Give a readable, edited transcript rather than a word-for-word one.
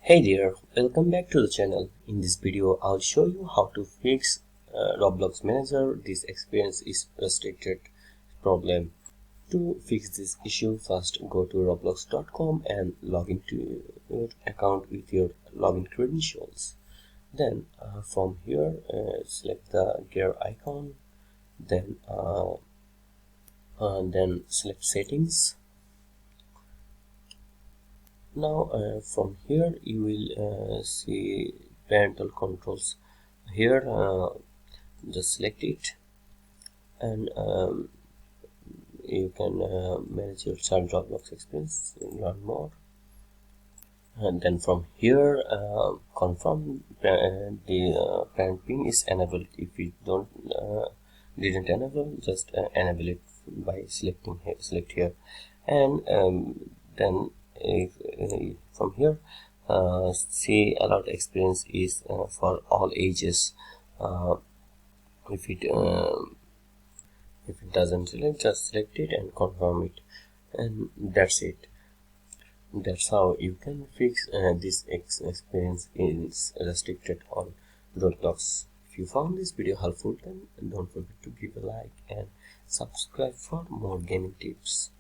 Hey there, welcome back to the channel. In this video, I'll show you how to fix Roblox Manager. This experience is restricted problem. To fix this issue, first go to roblox.com and log into your account with your login credentials. Then from here, select the gear icon. Then select settings. Now from here you will see parental controls. Here just select it, and you can manage your child Roblox experience, learn more. And then from here confirm the parent pin is enabled. If you didn't enable, just enable it by selecting here, select here, and then from here see alert experience is for all ages. If it doesn't select, just select it and confirm it, and that's it. That's how you can fix this experience is restricted on Roblox. If you found this video helpful, then don't forget to give a like and subscribe for more gaming tips.